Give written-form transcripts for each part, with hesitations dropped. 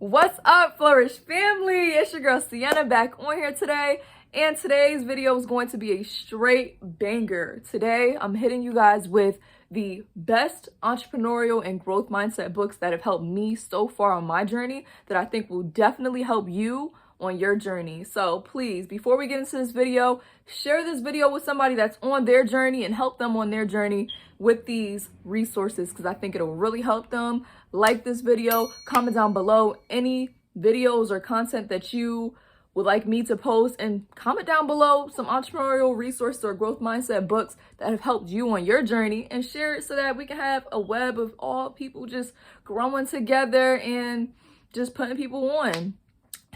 What's up, Flourish family? It's your girl Sienna back on here today, and today's video is going to be a straight banger. Today, I'm hitting you guys with the best entrepreneurial and growth mindset books that have helped me so far on my journey that I think will definitely help you on your journey. So please, before we get into this video, share this video with somebody that's on their journey and help them on their journey with these resources, because I think it'll really help them. Like this video, comment down below any videos or content that you would like me to post, and comment down below some entrepreneurial resources or growth mindset books that have helped you on your journey, and share it so that we can have a web of all people just growing together and just putting people on.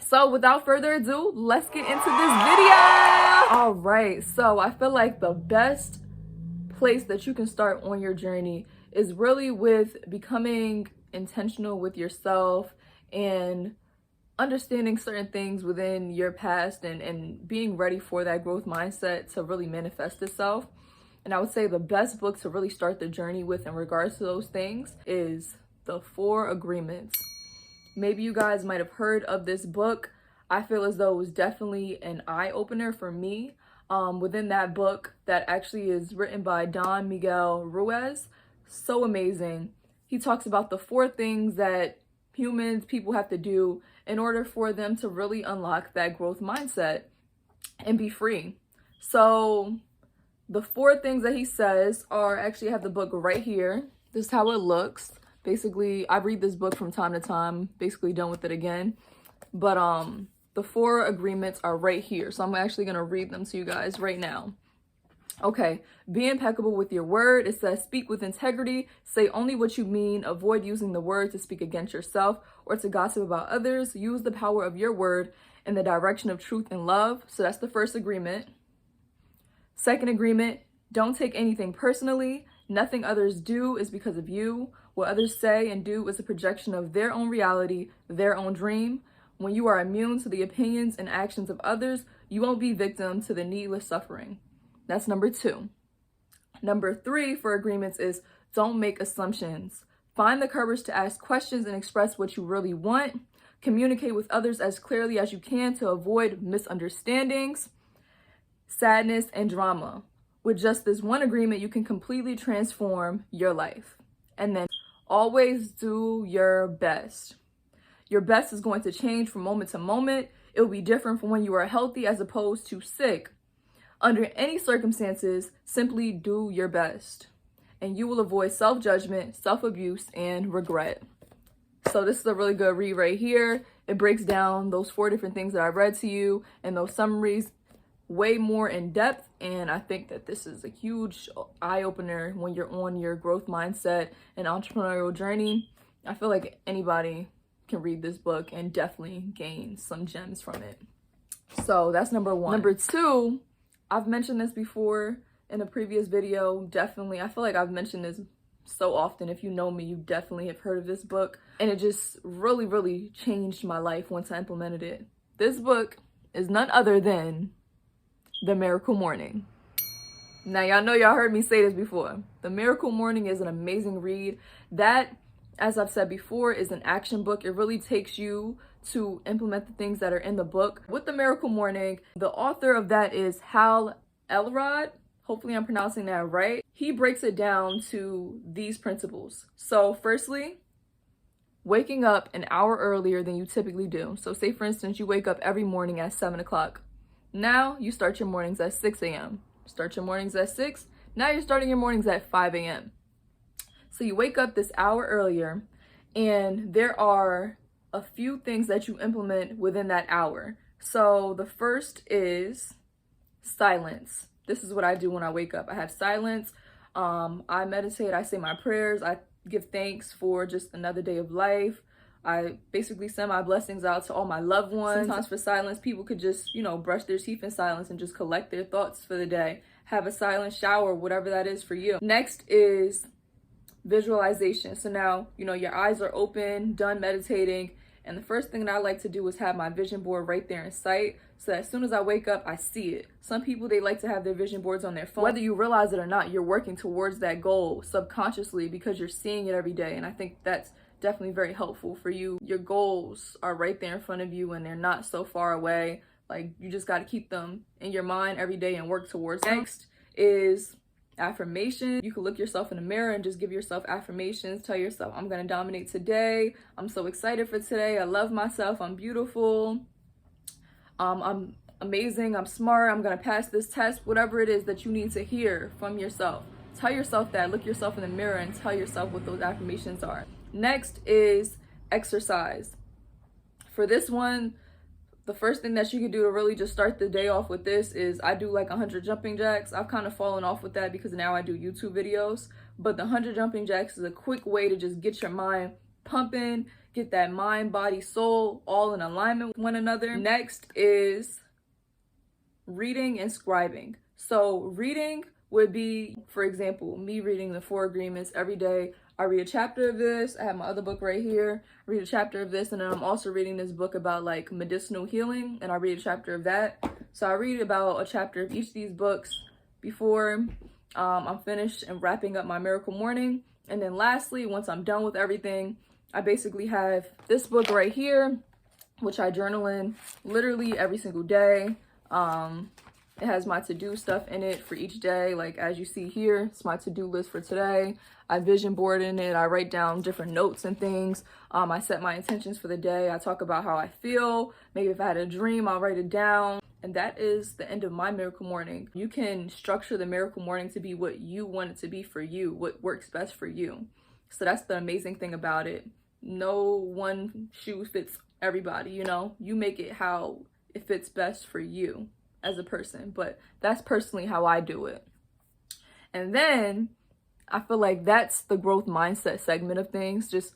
So without further ado, let's get into this video. All right, so I feel like the best place that you can start on your journey is really with becoming intentional with yourself and understanding certain things within your past and being ready for that growth mindset to really manifest itself. And I would say the best book to really start the journey with in regards to those things is The 4 Agreements. Maybe you guys might have heard of this book. I feel as though it was definitely an eye-opener for me. Within that book, that actually is written by Don Miguel Ruiz. So amazing. He talks about the 4 things that people have to do in order for them to really unlock that growth mindset and be free. So the 4 things that he says are, actually I have the book right here. This is how it looks. Basically, I read this book from time to time, basically done with it again. But the 4 agreements are right here. So I'm actually going to read them to you guys right now. Okay, be impeccable with your word. It says, speak with integrity, say only what you mean, avoid using the word to speak against yourself or to gossip about others. Use the power of your word in the direction of truth and love. So that's the first agreement. Second agreement, don't take anything personally. Nothing others do is because of you. What others say and do is a projection of their own reality, their own dream. When you are immune to the opinions and actions of others, you won't be victim to the needless suffering. That's number 2. Number 3 for agreements is don't make assumptions. Find the courage to ask questions and express what you really want. Communicate with others as clearly as you can to avoid misunderstandings, sadness, and drama. With just this one agreement, you can completely transform your life. And then always do your best. Your best is going to change from moment to moment. It will be different from when you are healthy as opposed to sick. Under any circumstances, simply do your best, and you will avoid self-judgment, self-abuse, and regret. So this is a really good read right here. It breaks down those 4 different things that I read to you and those summaries way more in depth. And I think that this is a huge eye-opener when you're on your growth mindset and entrepreneurial journey. I feel like anybody can read this book and definitely gain some gems from it. So that's number 1. Number 2, I've mentioned this before in a previous video. Definitely, I feel like I've mentioned this so often. If you know me, you definitely have heard of this book. And it just really, really changed my life once I implemented it. This book is none other than The Miracle Morning. Now, y'all know y'all heard me say this before. The Miracle Morning is an amazing read. That, as I've said before, is an action book. It really takes you to implement the things that are in the book. With The Miracle Morning, the author of that is Hal Elrod. Hopefully I'm pronouncing that right. He breaks it down to these principles. So firstly, waking up an hour earlier than you typically do. So say for instance, you wake up every morning at 7 o'clock. Now you start your mornings at 6 a.m. Start your mornings at 6. Now you're starting your mornings at 5 a.m. So you wake up this hour earlier, and there are a few things that you implement within that hour. So the first is silence. This is what I do when I wake up. I have silence. I meditate. I say my prayers. I give thanks for just another day of life. I basically send my blessings out to all my loved ones. Sometimes for silence, people could just, brush their teeth in silence and just collect their thoughts for the day. Have a silent shower, whatever that is for you. Next is visualization. So now, your eyes are open, done meditating. And the first thing that I like to do is have my vision board right there in sight. So as soon as I wake up, I see it. Some people, they like to have their vision boards on their phone. Whether you realize it or not, you're working towards that goal subconsciously because you're seeing it every day. And I think that's definitely very helpful for you. Your goals are right there in front of you and they're not so far away. Like, you just got to keep them in your mind every day and work towards them. Next is affirmation. You can look yourself in the mirror and just give yourself affirmations. Tell yourself, I'm going to dominate today. I'm so excited for today. I love myself. I'm beautiful. I'm amazing. I'm smart. I'm going to pass this test. Whatever it is that you need to hear from yourself. Tell yourself that. Look yourself in the mirror and tell yourself what those affirmations are. Next is exercise. For this one, the first thing that you can do to really just start the day off with this is I do like 100 jumping jacks. I've kind of fallen off with that because now I do YouTube videos. But the 100 jumping jacks is a quick way to just get your mind pumping, get that mind, body, soul all in alignment with one another. Next is reading and scribing. So reading would be, for example, me reading the 4 Agreements every day. I read a chapter of this. I have my other book right here. Read a chapter of this, and then I'm also reading this book about like medicinal healing, and I read a chapter of that. So I read about a chapter of each of these books before I'm finished and wrapping up my miracle morning. And then lastly, once I'm done with everything, I basically have this book right here, which I journal in literally every single day. It has my to-do stuff in it for each day. Like, as you see here, it's my to-do list for today. I vision board in it. I write down different notes and things. I set my intentions for the day. I talk about how I feel. Maybe if I had a dream, I'll write it down. And that is the end of my miracle morning. You can structure the miracle morning to be what you want it to be for you, what works best for you. So that's the amazing thing about it. No one shoe fits everybody, you know? You make it how it fits best for you as a person, but that's personally how I do it. And then I feel like that's the growth mindset segment of things, just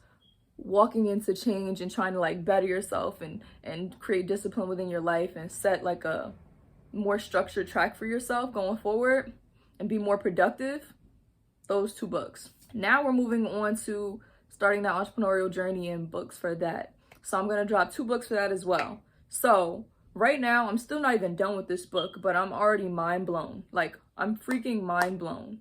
walking into change and trying to like better yourself and create discipline within your life and set like a more structured track for yourself going forward and be more productive. Those 2 books. Now we're moving on to starting that entrepreneurial journey and books for that. So I'm going to drop 2 books for that as well. So right now, I'm still not even done with this book, but I'm already mind blown. Like, I'm freaking mind blown.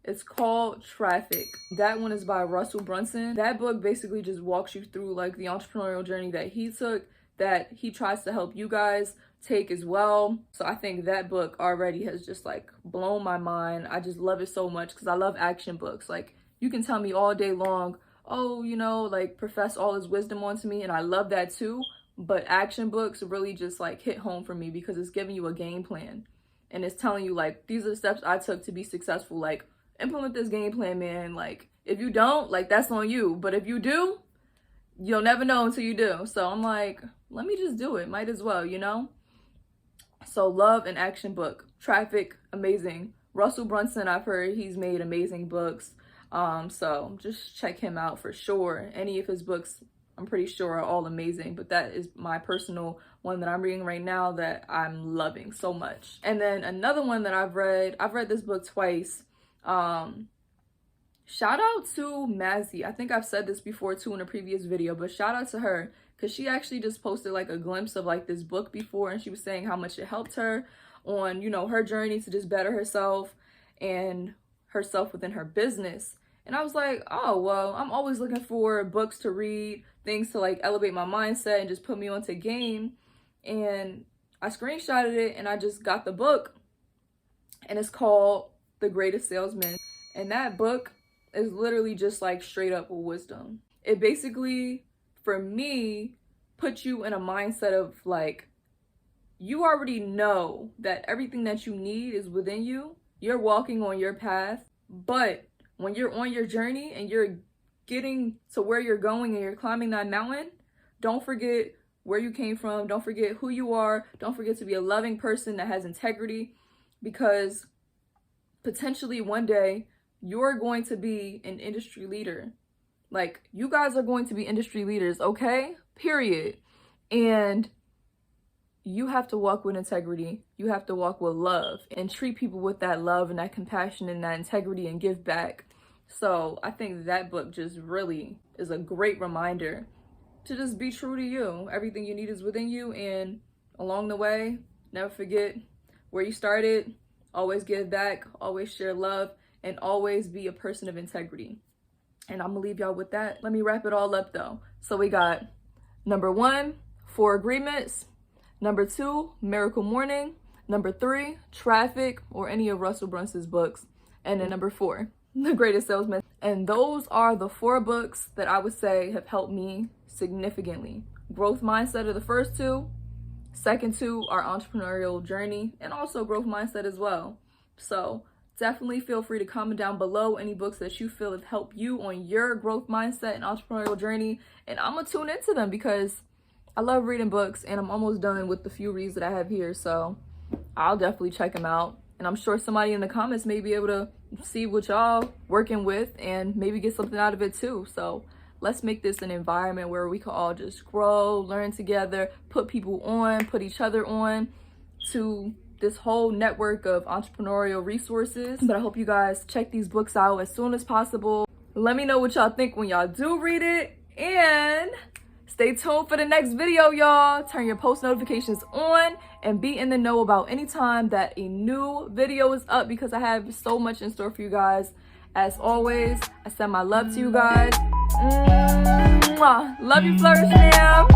It's called Traffic. That one is by Russell Brunson. That book basically just walks you through like the entrepreneurial journey that he took, that he tries to help you guys take as well. So I think that book already has just like blown my mind. I just love it so much because I love action books. Like, you can tell me all day long, oh, you know, like profess all his wisdom onto me, and I love that too. But action books really just like hit home for me because it's giving you a game plan and it's telling you like, these are the steps I took to be successful. Like, implement this game plan, man. Like, if you don't, like, that's on you. But if you do, you'll never know until you do. So I'm like, let me just do it. Might as well, you know? So love an action book. Traffic, amazing. Russell Brunson, I've heard he's made amazing books. So just check him out for sure. Any of his books, I'm pretty sure, are all amazing, but that is my personal one that I'm reading right now that I'm loving so much. And then another one that I've read this book twice. Shout out to Mazzy. I think I've said this before too in a previous video, but shout out to her because she actually just posted like a glimpse of like this book before, and she was saying how much it helped her on, you know, her journey to just better herself and herself within her business. And I was like, oh, well, I'm always looking for books to read, things to like elevate my mindset and just put me onto game. And I screenshotted it and I just got the book, and it's called The Greatest Salesman. And that book is literally just like straight up wisdom. It basically, for me, puts you in a mindset of like, you already know that everything that you need is within you. You're walking on your path, but when you're on your journey and you're getting to where you're going and you're climbing that mountain, don't forget where you came from. Don't forget who you are. Don't forget to be a loving person that has integrity, because potentially one day you're going to be an industry leader. Like, you guys are going to be industry leaders, okay? Period. And you have to walk with integrity. You have to walk with love and treat people with that love and that compassion and that integrity and give back. So I think that book just really is a great reminder to just be true to you. Everything you need is within you, and along the way, never forget where you started. Always give back, always share love, and always be a person of integrity. And I'm gonna leave y'all with that. Let me wrap it all up though. So we got number 1, 4 Agreements. Number 2, Miracle Morning. Number 3, Traffic, or any of Russell Brunson's books. And then number 4, The Greatest Salesman. And those are the 4 books that I would say have helped me significantly. Growth Mindset are the first 2. Second 2 are Entrepreneurial Journey, and also Growth Mindset as well. So definitely feel free to comment down below any books that you feel have helped you on your growth mindset and entrepreneurial journey. And I'm gonna tune into them because I love reading books, and I'm almost done with the few reads that I have here. So I'll definitely check them out. And I'm sure somebody in the comments may be able to see what y'all working with and maybe get something out of it too. So let's make this an environment where we can all just grow, learn together, put people on, put each other on to this whole network of entrepreneurial resources. But I hope you guys check these books out as soon as possible. Let me know what y'all think when y'all do read it, and stay tuned for the next video, y'all. Turn your post notifications on and be in the know about any time that a new video is up, because I have so much in store for you guys. As always, I send my love to you guys. Mwah. Love you, Flourish Fam.